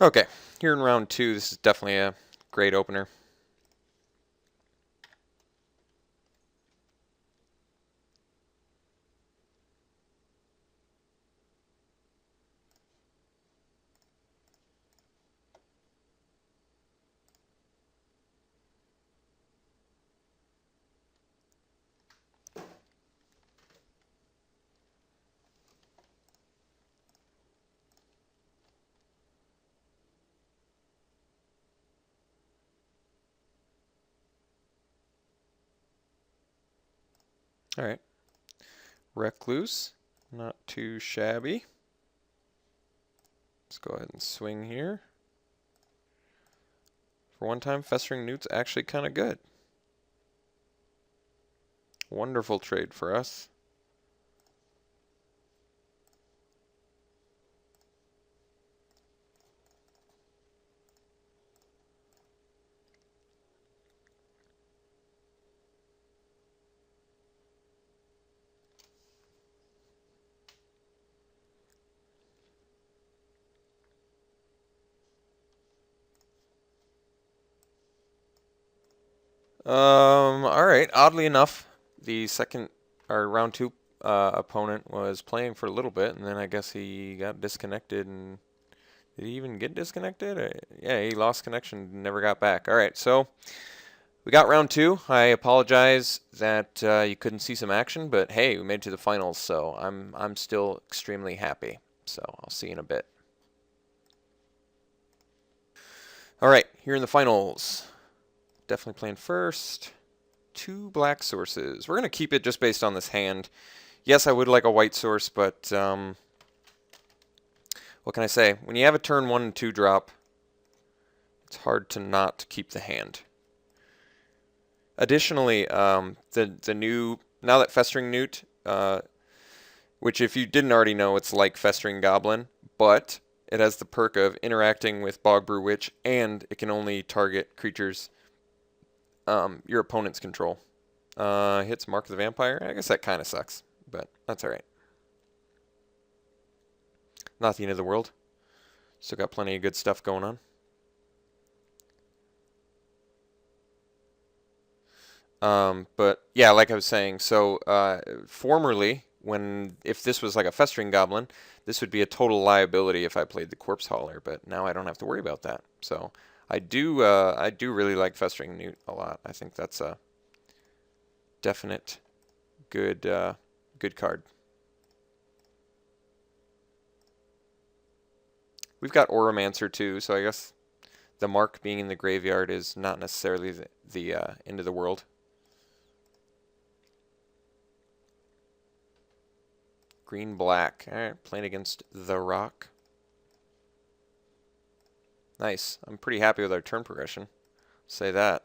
Okay, here in round 2, this is definitely a great opener. All right, Recluse, not too shabby. Let's go ahead and swing here. For one time, Festering Newt's actually kind of good. Wonderful trade for us. All right. Oddly enough, the second or round 2 opponent was playing for a little bit, and then I guess he got disconnected. And did he even get disconnected? Yeah, he lost connection, never got back. All right, so we got round 2. I apologize that you couldn't see some action, but hey, we made it to the finals, so I'm still extremely happy. So I'll see you in a bit. All right, here in the finals. Definitely playing first. 2 black sources. We're going to keep it just based on this hand. Yes, I would like a white source, but what can I say? When you have a turn 1 and 2 drop, it's hard to not keep the hand. Additionally, the new, now that Festering Newt, which if you didn't already know, it's like Festering Goblin, but it has the perk of interacting with Bogbrew Witch, and it can only target creatures your opponent's control. Hits Mark of the Vampire. I guess that kind of sucks, but that's alright. Not the end of the world. Still got plenty of good stuff going on. But yeah, like I was saying, so formerly, if this was like a Festering Goblin, this would be a total liability if I played the Corpse Hauler, but now I don't have to worry about that. So I do really like Festering Newt a lot. I think that's a definite good good card. We've got Oromancer too, so I guess the mark being in the graveyard is not necessarily the end of the world. Green black. Alright, playing against the Rock. Nice. I'm pretty happy with our turn progression. Say that.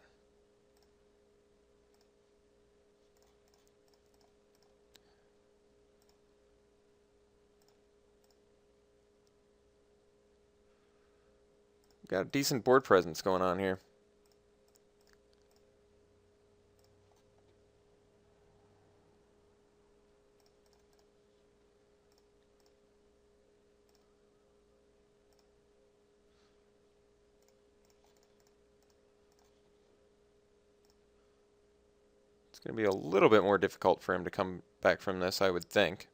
Got a decent board presence going on here. It's going to be a little bit more difficult for him to come back from this, I would think.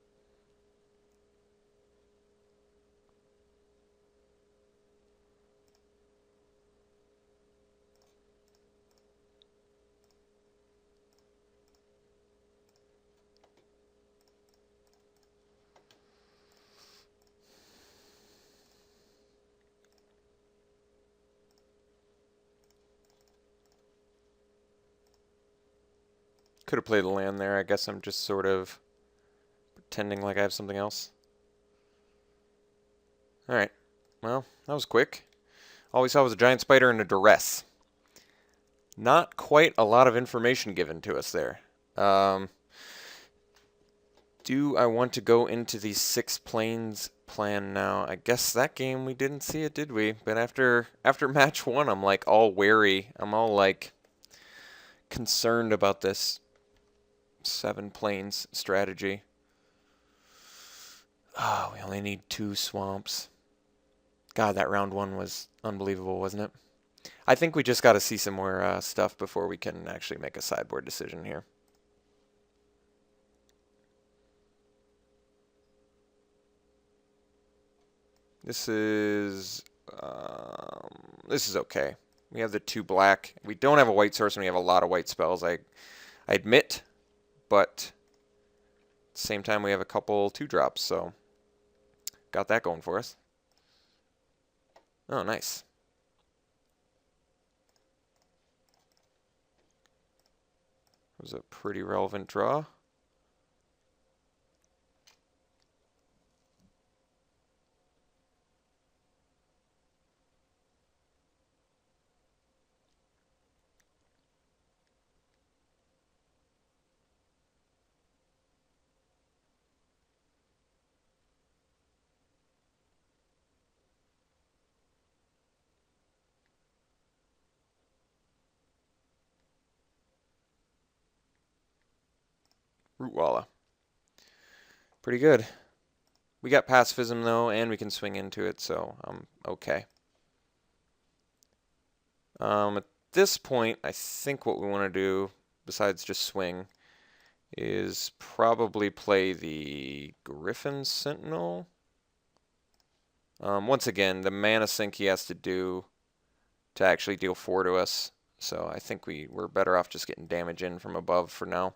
Could have played the land there. I guess I'm just sort of pretending like I have something else. Alright. Well, that was quick. All we saw was a giant spider and a duress. Not quite a lot of information given to us there. Do I want to go into the 6 planes plan now? I guess that game we didn't see it, did we? But after match 1, I'm like all wary. I'm all like concerned about this 7 planes strategy. Oh, we only need 2 swamps. God, that round one was unbelievable, wasn't it? I think we just got to see some more stuff before we can actually make a sideboard decision here. This is okay. We have the 2 black. We don't have a white source, and we have a lot of white spells. I admit, but at the same time we have a couple 2-drops, so got that going for us. Oh, nice. That was a pretty relevant draw. Rootwalla. Pretty good. We got pacifism though, and we can swing into it, so I'm okay. At this point, I think what we want to do, besides just swing, is probably play the Griffin Sentinel. Once again, the mana sink he has to do to actually deal 4 to us, so I think we're better off just getting damage in from above for now.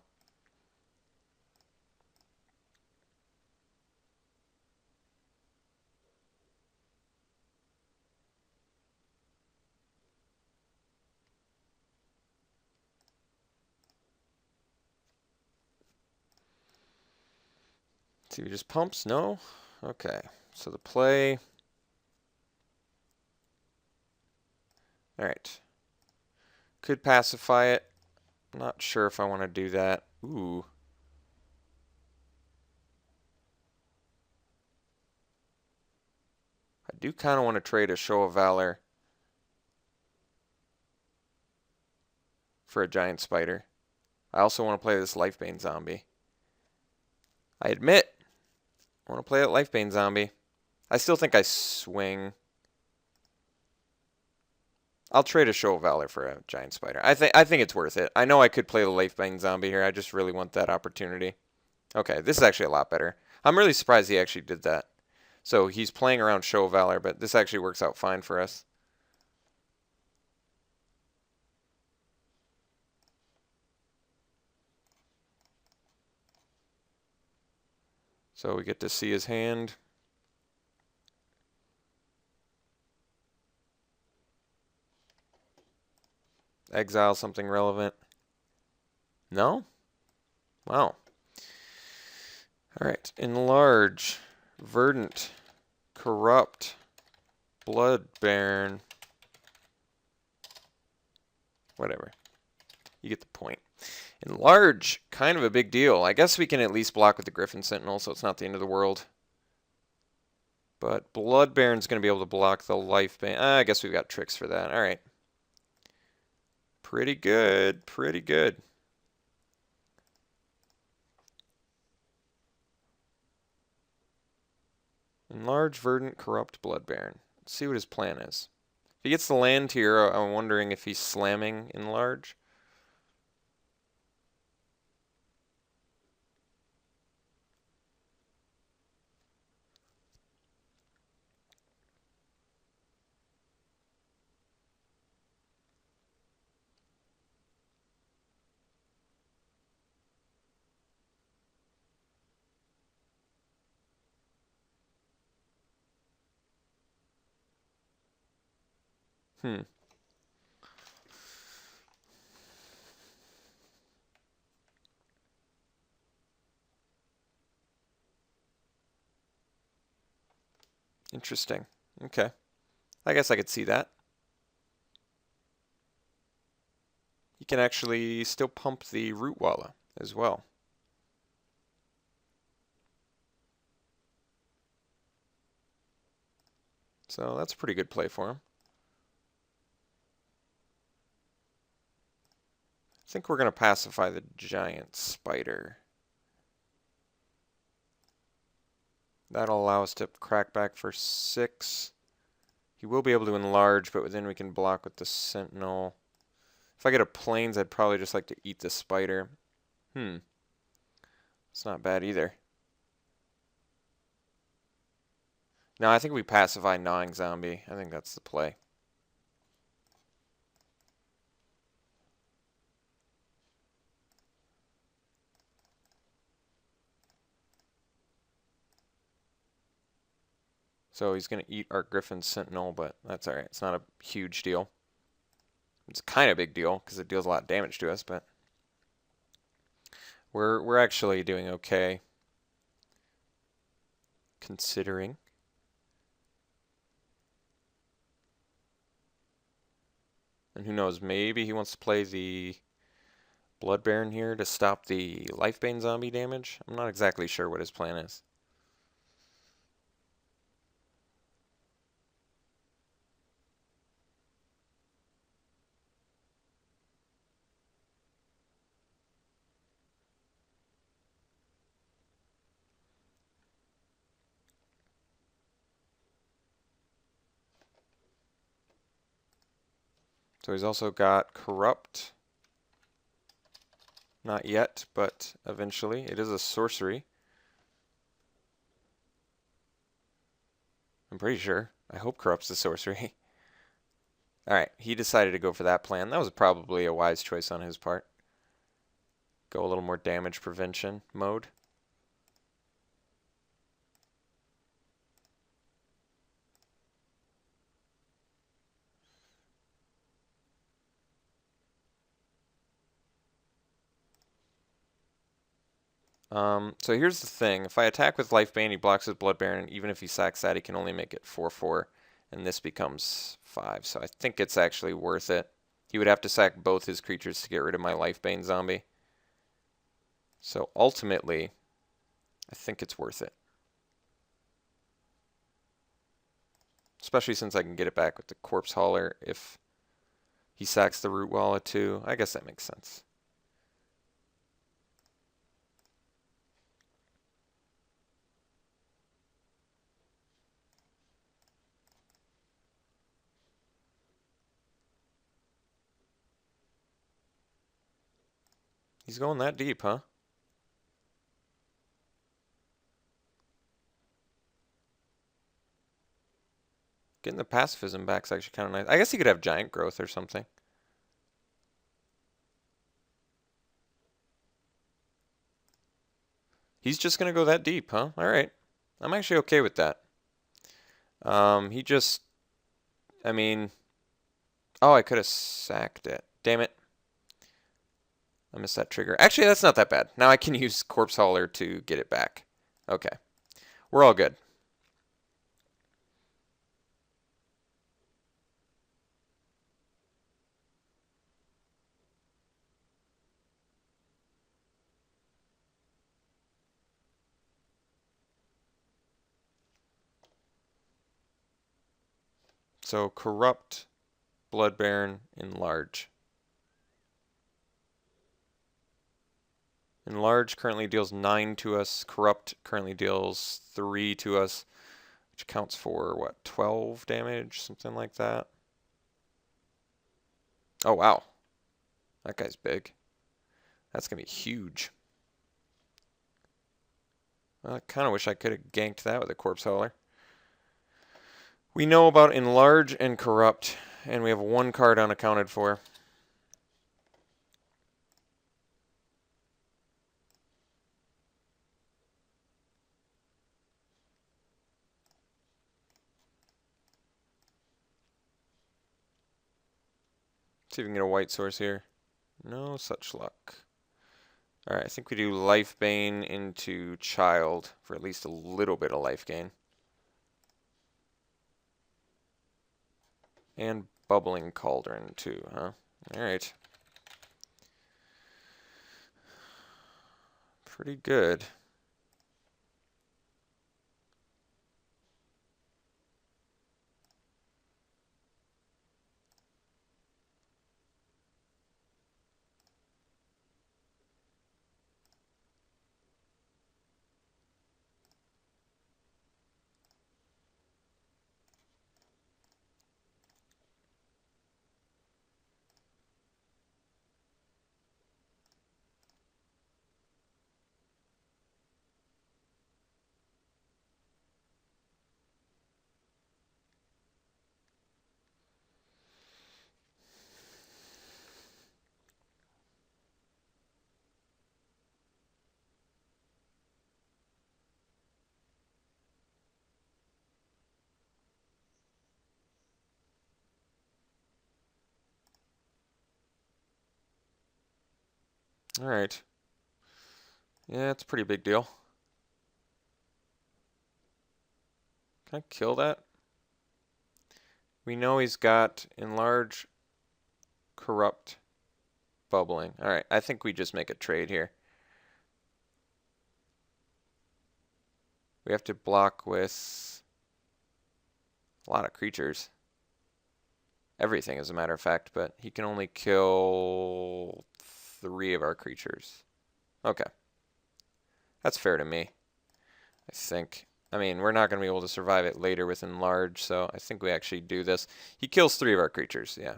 See if he just pumps? No? Okay. So the play. Alright. Could pacify it. Not sure if I want to do that. Ooh. I do kind of want to trade a Show of Valor for a Giant Spider. I also want to play this Lifebane Zombie. I admit, I want to play that Lifebane Zombie. I still think I swing. I'll trade a Show of Valor for a Giant Spider. I think it's worth it. I know I could play the Lifebane Zombie here. I just really want that opportunity. Okay, this is actually a lot better. I'm really surprised he actually did that. So he's playing around Show of Valor, but this actually works out fine for us. So we get to see his hand. Exile something relevant. No? Wow. Alright. Enlarge. Verdant. Corrupt. Blood Baron. Whatever. You get the point. Enlarge. Kind of a big deal. I guess we can at least block with the Griffin Sentinel, so it's not the end of the world. But Blood Baron's going to be able to block the Lifebane. I guess we've got tricks for that. Alright. Pretty good. Pretty good. Enlarge, Verdant, Corrupt, Blood Baron. Let's see what his plan is. If he gets the land here, I'm wondering if he's slamming Enlarge. Interesting. Okay. I guess I could see that. You can actually still pump the Rootwalla as well. So that's a pretty good play for him. I think we're going to pacify the Giant Spider. That'll allow us to crack back for 6. He will be able to enlarge, but then we can block with the Sentinel. If I get a Plains, I'd probably just like to eat the Spider. It's not bad either. No, I think we pacify Gnawing Zombie. I think that's the play. So he's going to eat our Griffin Sentinel, but that's alright. It's not a huge deal. It's kind of a big deal because it deals a lot of damage to us, but we're actually doing okay considering. And who knows, maybe he wants to play the Blood Baron here to stop the Lifebane zombie damage. I'm not exactly sure what his plan is. So he's also got Corrupt. Not yet, but eventually. It is a sorcery. I'm pretty sure. I hope Corrupt's a sorcery. Alright, he decided to go for that plan. That was probably a wise choice on his part. Go a little more damage prevention mode. So here's the thing. If I attack with Lifebane, he blocks his Blood Baron, and even if he sacks that, he can only make it 4/4, and this becomes 5. So I think it's actually worth it. He would have to sack both his creatures to get rid of my Lifebane zombie. So ultimately, I think it's worth it. Especially since I can get it back with the Corpse Hauler if he sacks the Root Wallet too. I guess that makes sense. He's going that deep, huh? Getting the pacifism back is actually kind of nice. I guess he could have giant growth or something. He's just going to go that deep, huh? All right. I'm actually okay with that. He just, I mean, oh, I could have sacked it. Damn it. I missed that trigger. Actually, that's not that bad. Now I can use Corpse Hauler to get it back. Okay. We're all good. So Corrupt, Blood Baron, Enlarge. Enlarge currently deals 9 to us. Corrupt currently deals 3 to us, which accounts for, what, 12 damage? Something like that. Oh, wow. That guy's big. That's going to be huge. Well, I kind of wish I could have ganked that with a Corpse Hauler. We know about Enlarge and Corrupt, and we have one card unaccounted for. See if we can get a white source here. No such luck. Alright, I think we do Lifebane into Child for at least a little bit of life gain. And Bubbling Cauldron too, huh? Alright. Pretty good. Alright. Yeah, it's a pretty big deal. Can I kill that? We know he's got enlarge, corrupt, bubbling. Alright, I think we just make a trade here. We have to block with a lot of creatures. Everything, as a matter of fact, but he can only kill 3 of our creatures. Okay. That's fair to me, I think. I mean, we're not going to be able to survive it later with enlarge, so I think we actually do this. He kills 3 of our creatures, yeah.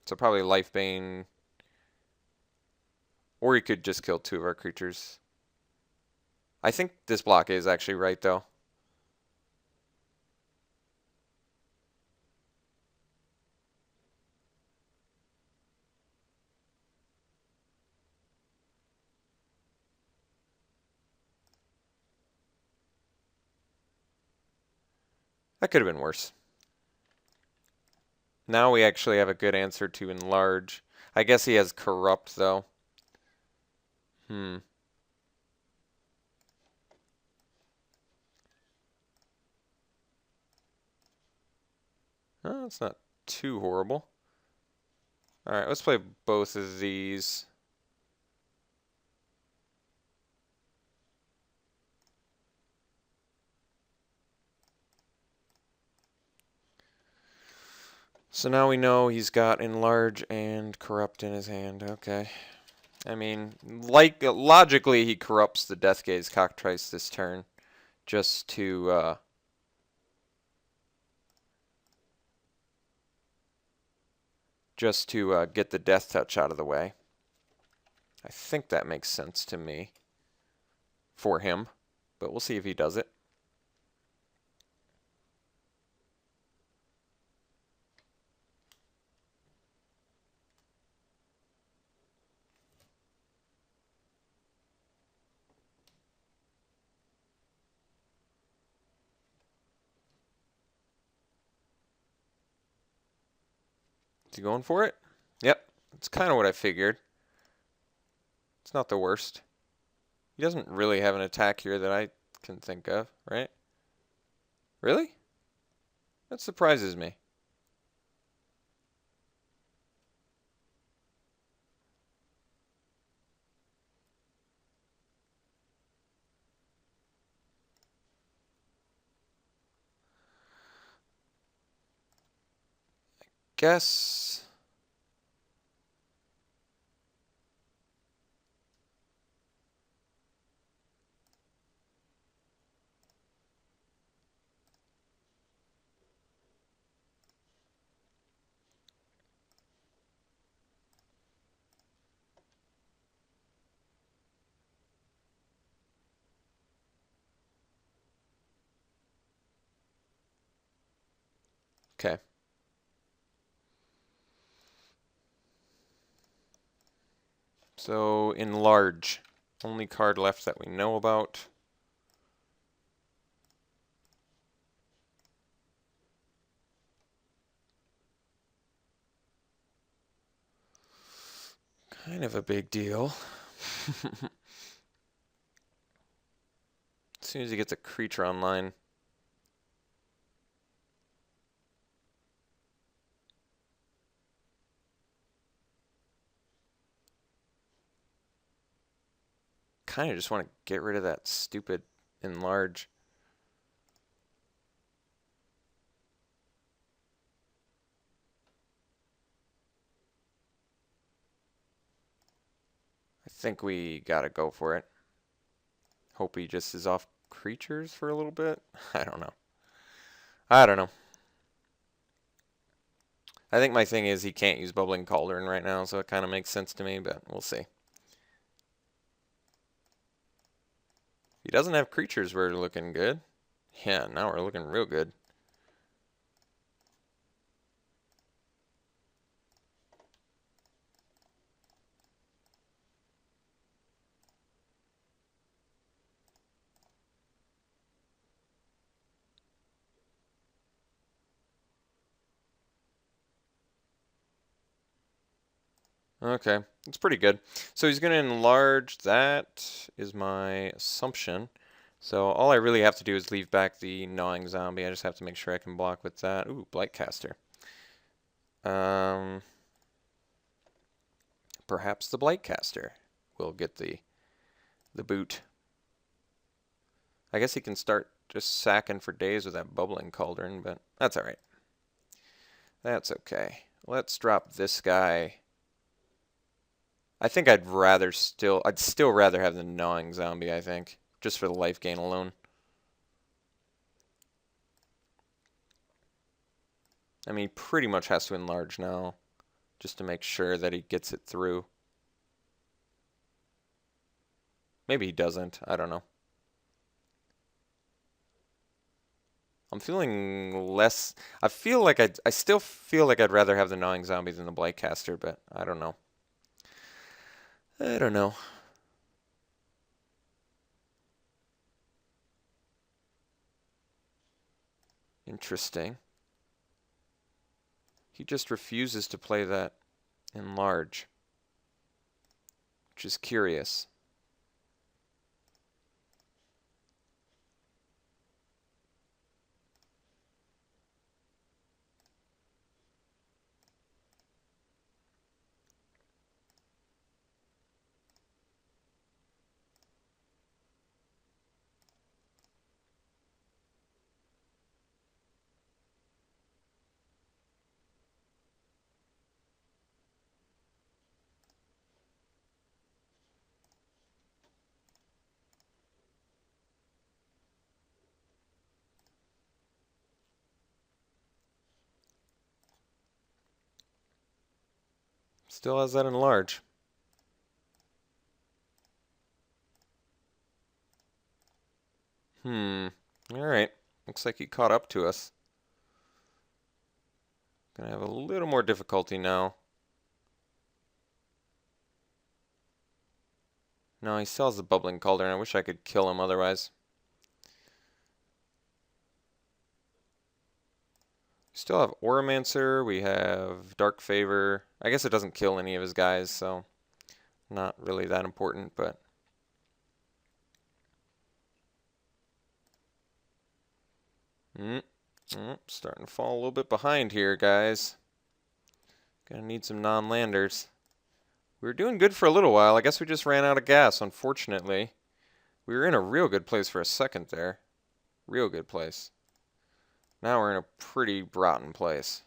So probably Lifebane, or he could just kill 2 of our creatures. I think this block is actually right, though. That could have been worse. Now we actually have a good answer to enlarge. I guess he has corrupt, though. Oh, it's not too horrible. Alright, let's play both of these. So now we know he's got enlarge and corrupt in his hand. Okay. I mean, like logically, he corrupts the Death Gaze Cockatrice this turn, just to get the Death Touch out of the way. I think that makes sense to me for him, but we'll see if he does it. Is he going for it? Yep, it's kind of what I figured. It's not the worst. He doesn't really have an attack here that I can think of, right? Really? That surprises me. Guess. Okay. So, enlarge. Only card left that we know about. Kind of a big deal. As soon as he gets a creature online. Kind of just want to get rid of that stupid enlarge. I think we gotta go for it. Hope he just is off creatures for a little bit. I don't know. I don't know. I think my thing is he can't use Bubbling Cauldron right now, so it kind of makes sense to me, but we'll see. He doesn't have creatures, we're looking good. Yeah, now we're looking real good. Okay, it's pretty good. So he's going to enlarge. That is my assumption. So all I really have to do is leave back the gnawing zombie. I just have to make sure I can block with that. Ooh, Blightcaster. Um, perhaps the Blightcaster will get the boot. I guess he can start just sacking for days with that bubbling cauldron, but that's all right. That's okay. Let's drop this guy. I think I'd still rather have the gnawing zombie, I think, just for the life gain alone. I mean, he pretty much has to enlarge now, just to make sure that he gets it through. Maybe he doesn't, I don't know. I'm feeling less, I still feel like I'd rather have the gnawing zombie than the Blightcaster, but I don't know. I don't know. Interesting. He just refuses to play that enlarge, which is curious. Still has that enlarge. Alright. Looks like he caught up to us. Gonna have a little more difficulty now. No, he still has the bubbling cauldron. I wish I could kill him otherwise. We still have Oromancer. We have Dark Favor. I guess it doesn't kill any of his guys, so not really that important, but starting to fall a little bit behind here, guys. Gonna need some non-landers. We were doing good for a little while. I guess we just ran out of gas, unfortunately. We were in a real good place for a second there. Real good place. Now we're in a pretty rotten place.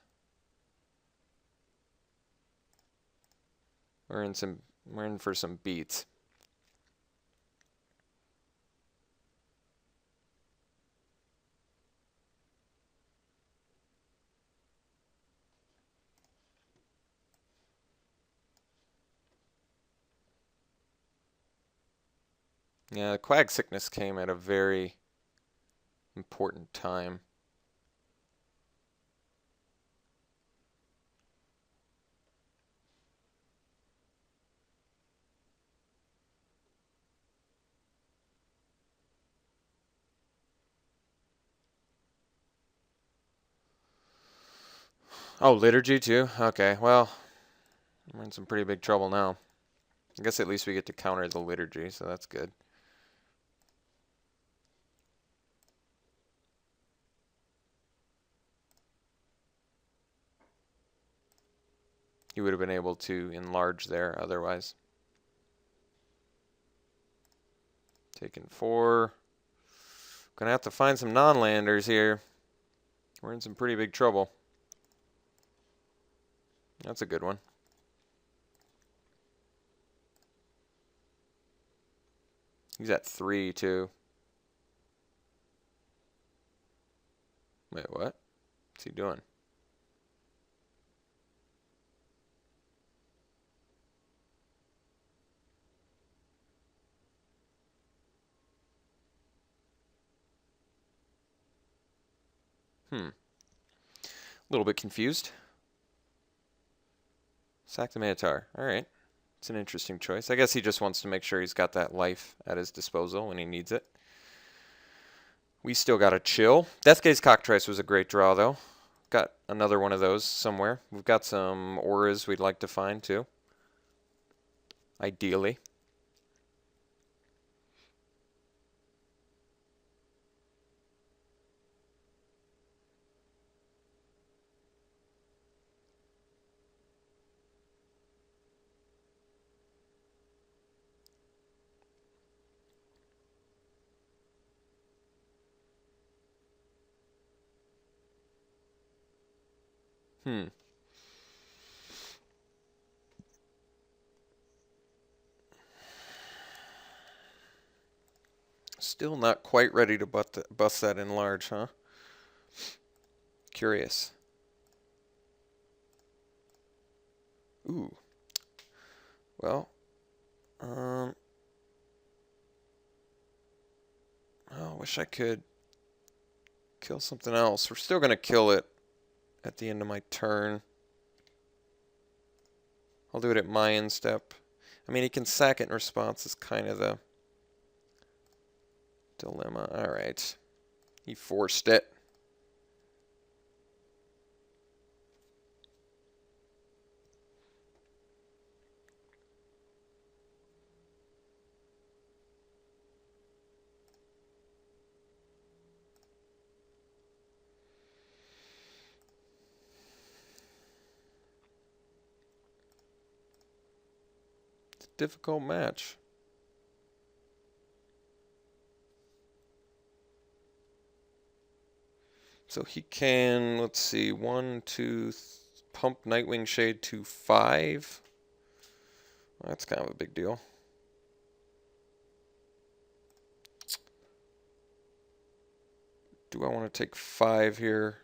We're in for some beats. Yeah, the quag sickness came at a very important time. Oh, liturgy too? Okay, well, we're in some pretty big trouble now. I guess at least we get to counter the liturgy, so that's good. He would have been able to enlarge there otherwise. Taking 4. Gonna have to find some non-landers here. We're in some pretty big trouble. That's a good one. He's at 3 too. Wait, what? What's he doing? A little bit confused. Sack the Minotaur. Alright. It's an interesting choice. I guess he just wants to make sure he's got that life at his disposal when he needs it. We still got to chill. Deathgaze Cockatrice was a great draw, though. Got another one of those somewhere. We've got some auras we'd like to find, too. ideally. Still not quite ready to bust that in large, huh? Curious. Ooh. Well, I wish I could kill something else. We're still going to kill it at the end of my turn. I'll do it at my end step. I mean, he can sack it in response is kind of the dilemma. All right. He forced it. It's a difficult match. So he can, let's see, pump Nightwing Shade to 5. Well, that's kind of a big deal. Do I want to take 5 here?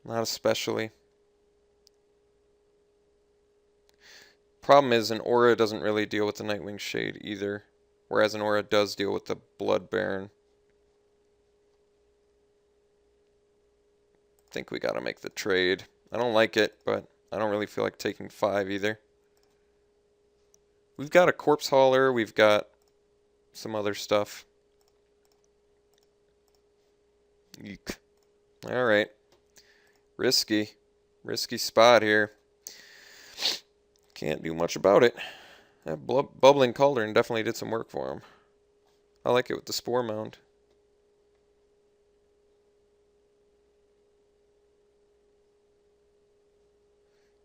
Not especially. Problem is, an aura doesn't really deal with the Nightwing Shade either, whereas an aura does deal with the Blood Baron. I think we gotta make the trade. I don't like it, but I don't really feel like taking 5 either. We've got a Corpse Hauler, we've got some other stuff. Eek. Alright. Risky spot here. Can't do much about it. That Bubbling Cauldron definitely did some work for him. I like it with the Spore Mound.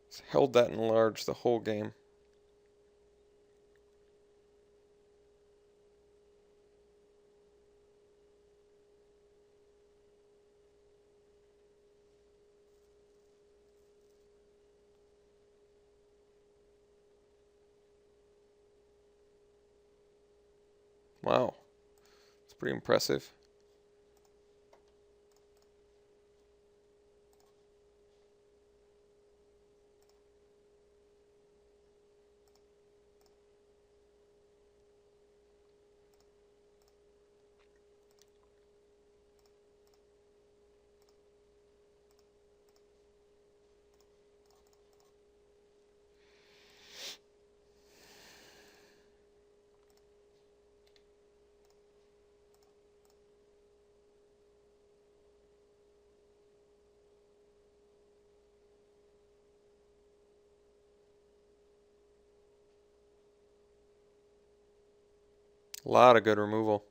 He's held that in large the whole game. Wow. It's pretty impressive. A lot of good removal.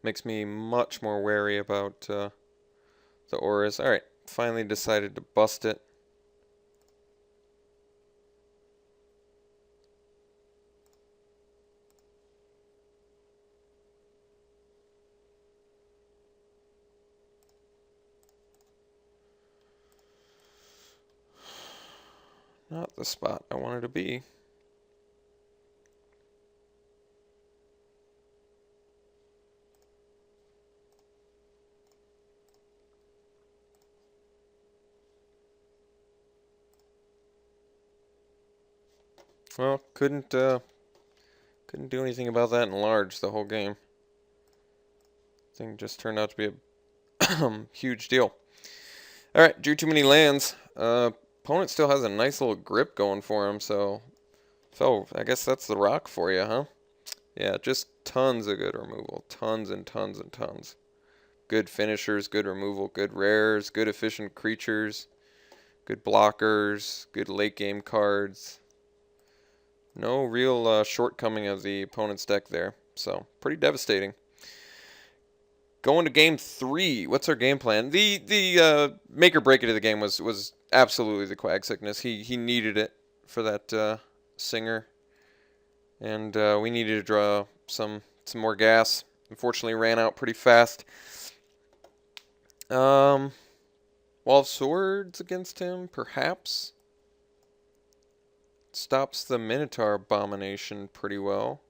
Makes me much more wary about the auras. Alright, finally decided to bust it. Not the spot I wanted to be. Well, couldn't do anything about that in large the whole game. Thing just turned out to be a huge deal. Alright, drew too many lands. Opponent still has a nice little grip going for him, so I guess that's the rock for you, huh? Yeah, just tons of good removal. Tons and tons and tons. Good finishers, good removal, good rares, good efficient creatures, Good blockers, good late game cards. No real shortcoming of the opponent's deck there. So, pretty devastating. Going to game 3. What's our game plan? The make or break it of the game was absolutely the Quag Sickness. He needed it for that Singer. And we needed to draw some more gas. Unfortunately, ran out pretty fast. Wall of Swords against him, perhaps. Stops the Minotaur Abomination pretty well.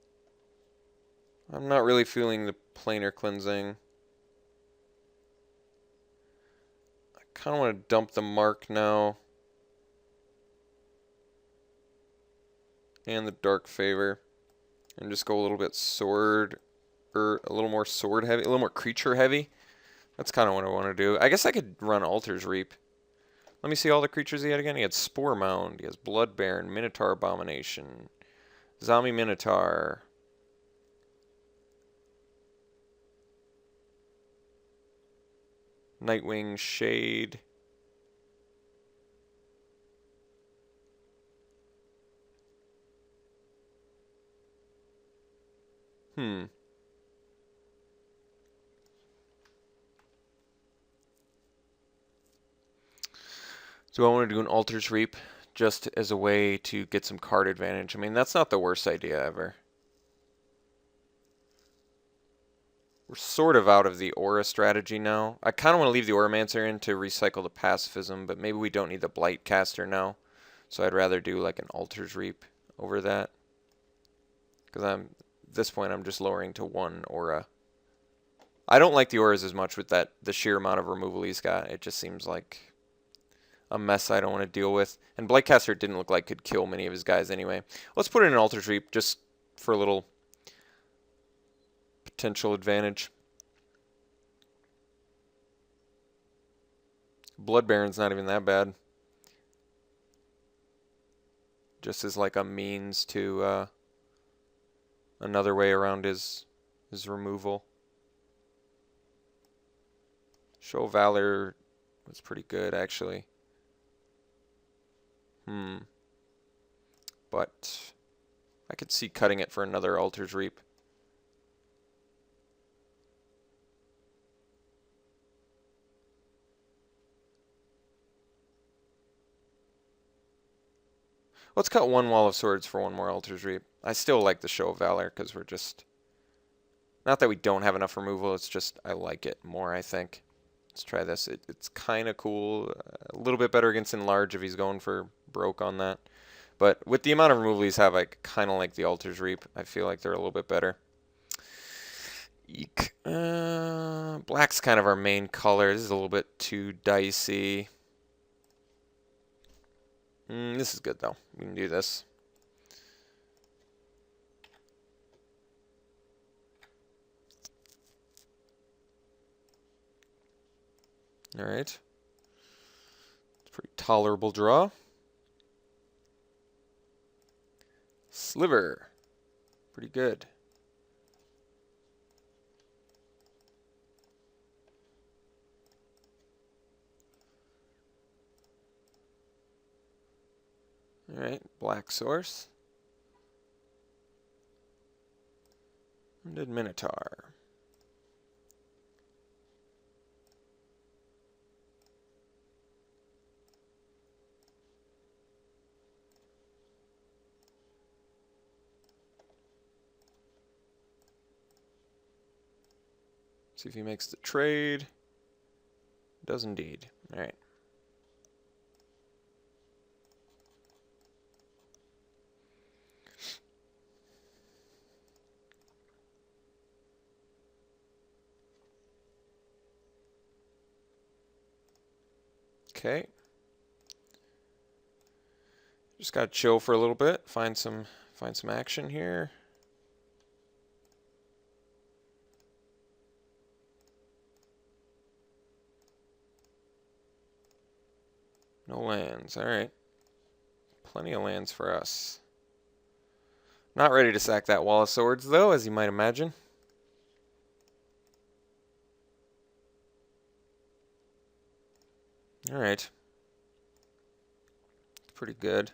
I'm not really feeling the Planar Cleansing. I kind of want to dump the Mark now. And the Dark Favor. And just go a little bit sword, or a little more sword heavy, a little more creature heavy. That's kind of what I want to do. I guess I could run Altar's Reap. Let me see all the creatures he had again. He had Spore Mound. He has Blood Baron, Minotaur Abomination, Zombie Minotaur, Nightwing Shade, Do I want to do an Altar's Reap just as a way to get some card advantage? I mean, that's not the worst idea ever. We're sort of out of the Aura strategy now. I kind of want to leave the Auramancer in to recycle the Pacifism, but maybe we don't need the Blight Caster now. So I'd rather do like an Altar's Reap over that. Because at this point I'm just lowering to 1 Aura. I don't like the Auras as much with the sheer amount of removal he's got. It just seems like a mess I don't want to deal with. And Blightcaster didn't look like could kill many of his guys anyway. Let's put in an Altar's Reap just for a little potential advantage. Blood Baron's not even that bad. Just as like a means to another way around his removal. Show of Valor was pretty good actually. But I could see cutting it for another Altar's Reap. Let's cut 1 Wall of Swords for 1 more Altar's Reap. I still like the Show of Valor because we're just... Not that we don't have enough removal, it's just I like it more, I think. Let's try this. It's kind of cool. A little bit better against Enlarge if he's going for broke on that. But with the amount of removal he's have, I kind of like the Altar's Reap. I feel like they're a little bit better. Eek. Black's kind of our main color. This is a little bit too dicey. This is good though. We can do this. Alright. It's a pretty tolerable draw. Sliver. Pretty good. Alright, Black Source. Wounded Minotaur. See if he makes the trade. Does indeed. Alright. Okay. Just gotta chill for a little bit, find some action here. No lands, alright. Plenty of lands for us. Not ready to sack that Wall of Swords though, as you might imagine. Alright. pretty good.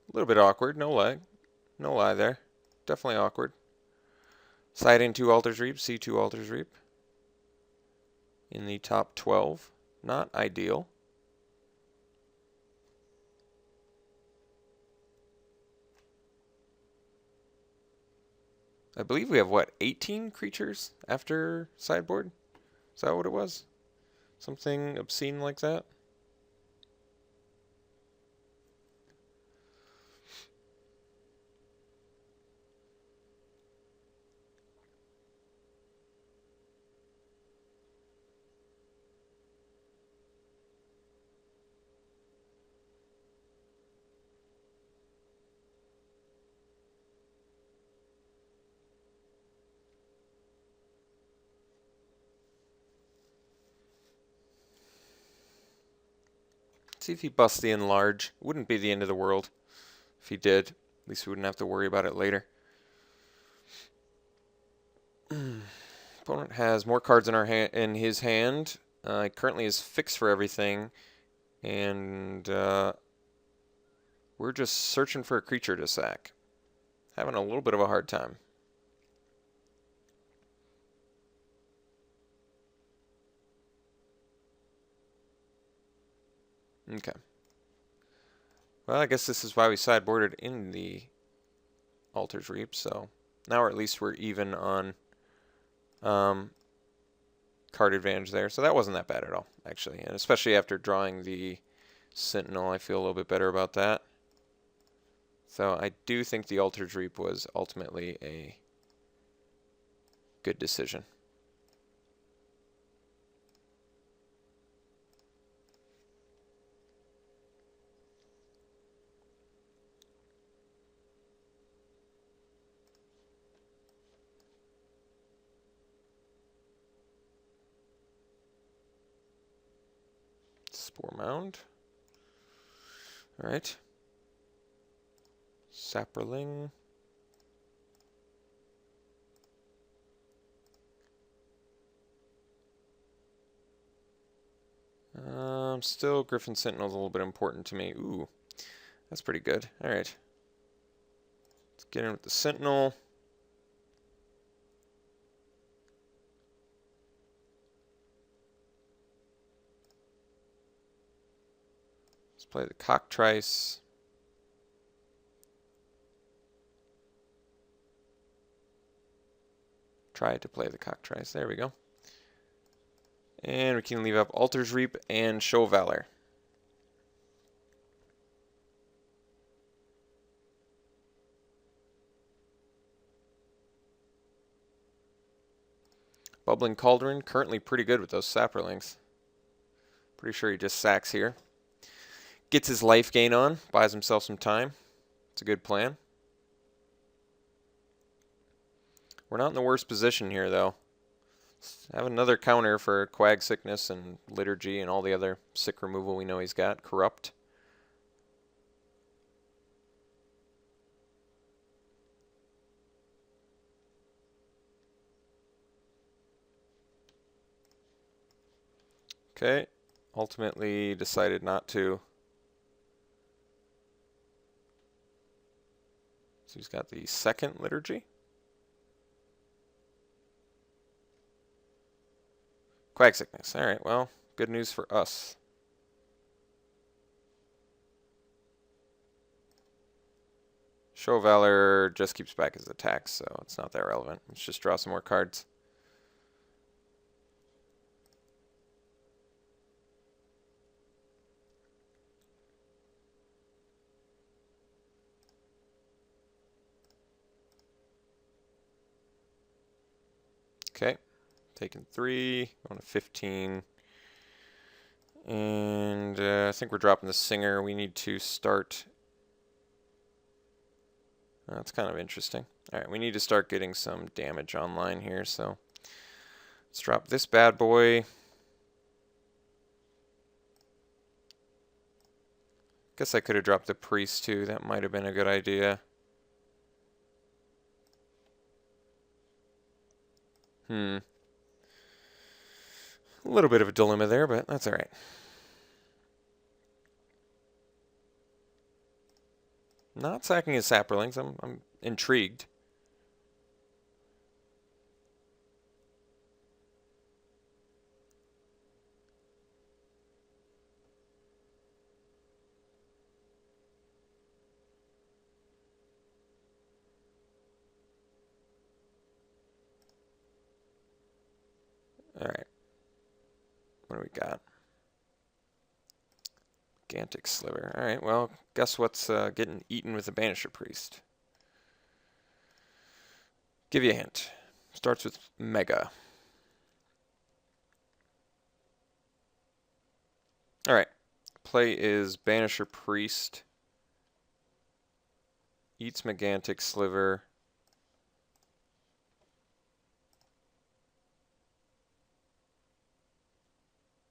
A little bit awkward, no lie. No lie there. Definitely awkward. Siding 2 Altars Reap, C2 Altars Reap. In the top 12. Not ideal. I believe we have, what, 18 creatures after sideboard? Is that what it was? Something obscene like that? See if he busts the enlarge. Wouldn't be the end of the world if he did. At least we wouldn't have to worry about it later. Opponent has more cards in his hand. He currently is fixed for everything, and we're just searching for a creature to sack. Having a little bit of a hard time. Okay. Well, I guess this is why we sideboarded in the Altars Reap, so now at least we're even on card advantage there. So that wasn't that bad at all, actually. And especially after drawing the Sentinel, I feel a little bit better about that. So I do think the Altars Reap was ultimately a good decision. Spore Mound. Alright. Sapperling. Still Griffin Sentinel's a little bit important to me. Ooh, that's pretty good. Alright. Let's get in with the Sentinel. Let's play the Cockatrice. Try to play the Cockatrice. There we go. And we can leave up Altars Reap and Show Valor. Bubbling Cauldron, currently pretty good with those Sapperlings. Pretty sure he just sacks here. Gets his life gain on, buys himself some time. It's a good plan. We're not in the worst position here, though. Let's have another counter for Quag Sickness and Liturgy and all the other sick removal we know he's got. Corrupt. Okay. Ultimately decided not to. So he's got the second Liturgy. Quag Sickness. Alright, well, good news for us. Show Valor just keeps back his attacks, so it's not that relevant. Let's just draw some more cards. Okay, taking 3, going to 15. And I think we're dropping the Singer. We need to start. That's kind of interesting. Alright, we need to start getting some damage online here, so let's drop this bad boy. Guess I could have dropped the Priest too. That might have been a good idea. A little bit of a dilemma there, but that's all right. Not sacking his saprolings. I'm intrigued. All right. What do we got? Gigantic Sliver. All right, well, guess what's getting eaten with the Banisher Priest? Give you a hint. Starts with Mega. All right. Play is Banisher Priest. Eats Gigantic Sliver.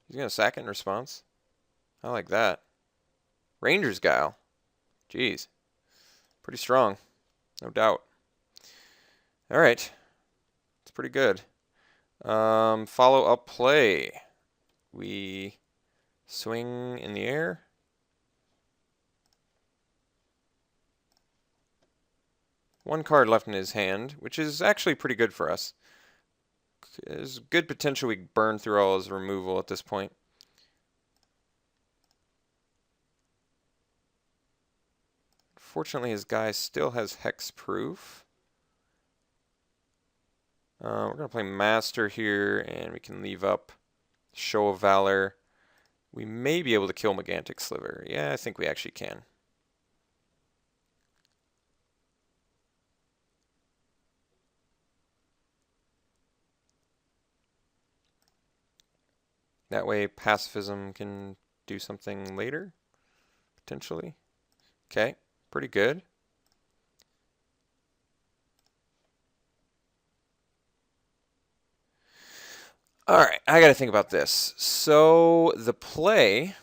He's going to sack it in response. I like that. Ranger's Guile. Jeez. Pretty strong. No doubt. All right. It's pretty good. Follow-up play. We swing in the air. One card left in his hand, which is actually pretty good for us. There's good potential we burn through all his removal at this point. Fortunately, his guy still has hexproof. We're going to play Master here, and we can leave up Show of Valor. We may be able to kill Gigantic Sliver. Yeah, I think we actually can. That way Pacifism can do something later, potentially. Okay, pretty good. All right, I got to think about this. So the play,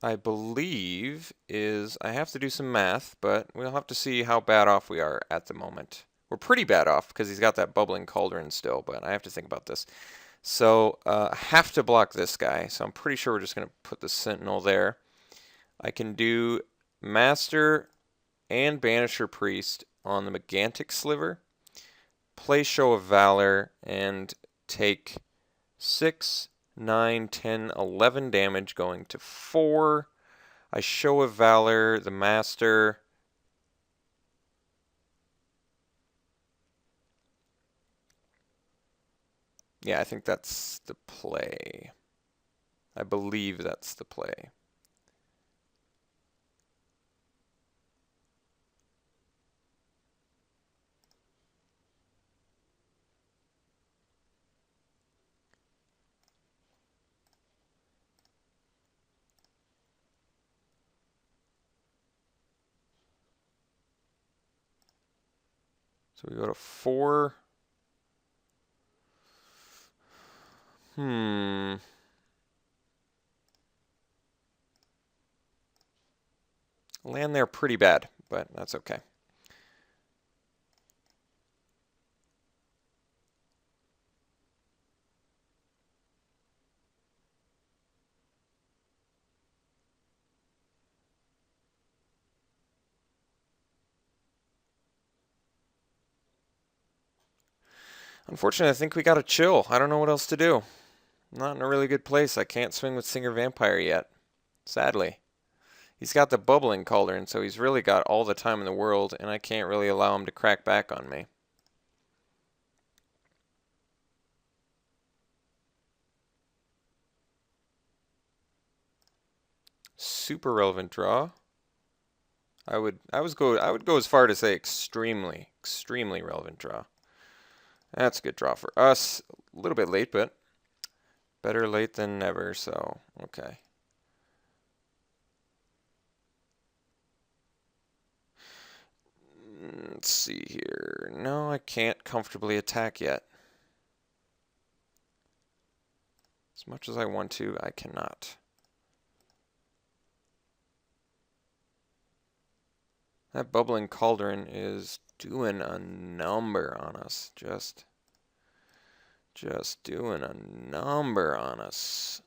I believe, is I have to do some math, but we'll have to see how bad off we are at the moment. We're pretty bad off because he's got that bubbling cauldron still, but I have to think about this. So I have to block this guy, so I'm pretty sure we're just going to put the Sentinel there. I can do Master and Banisher Priest on the Gigantic Sliver, play Show of Valor, and take 6, 9, 10, 11 damage going to 4. I Show of Valor, the Master. Yeah, I think that's the play. I believe that's the play. So we go to 4. Land there pretty bad, but that's okay. Unfortunately, I think we gotta chill. I don't know what else to do. I'm not in a really good place. I can't swing with Singer Vampire yet, sadly. He's got the bubbling cauldron, so he's really got all the time in the world, and I can't really allow him to crack back on me. Super relevant draw. I would go as far to say extremely relevant draw. That's a good draw for us. A little bit late, but better late than never, so okay. Let's see here. No, I can't comfortably attack yet. As much as I want to, I cannot. That bubbling cauldron is doing a number on us. Just Just doing a number on us.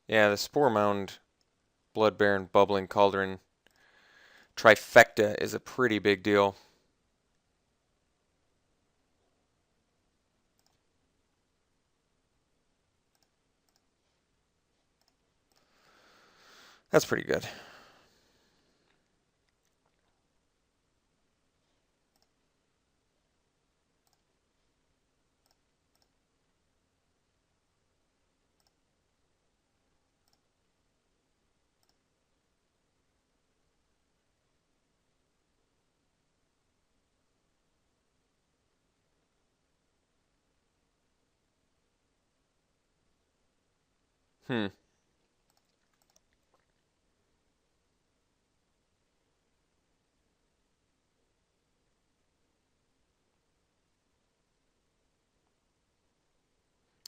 Yeah, the Spore Mound, Blood Baron, Bubbling Cauldron trifecta is a pretty big deal. That's pretty good. Hmm.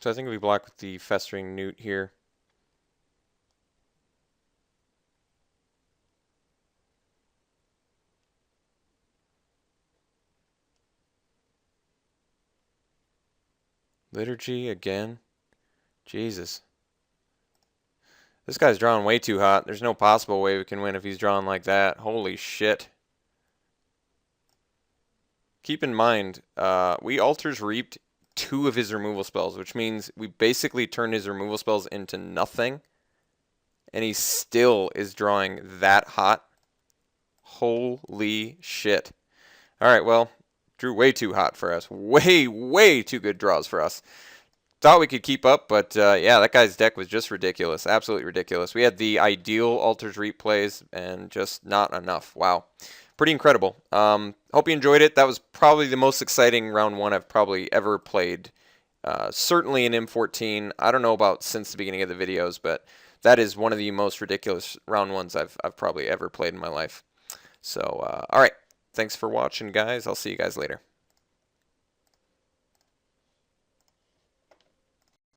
So I think we block with the Festering Newt here. Liturgy again? Jesus. This guy's drawing way too hot. There's no possible way we can win if he's drawing like that. Holy shit. Keep in mind, we Altars Reaped 2 of his removal spells, which means we basically turned his removal spells into nothing. And he still is drawing that hot. Holy shit. Alright, well, drew way too hot for us. Way, way too good draws for us. Thought we could keep up, but yeah, that guy's deck was just ridiculous. Absolutely ridiculous. We had the ideal Altars Reap plays and just not enough. Wow. Pretty incredible. Hope you enjoyed it. That was probably the most exciting round 1 I've probably ever played. Certainly in M14. I don't know about since the beginning of the videos, but that is one of the most ridiculous round 1s I've probably ever played in my life. So, all right. Thanks for watching, guys. I'll see you guys later.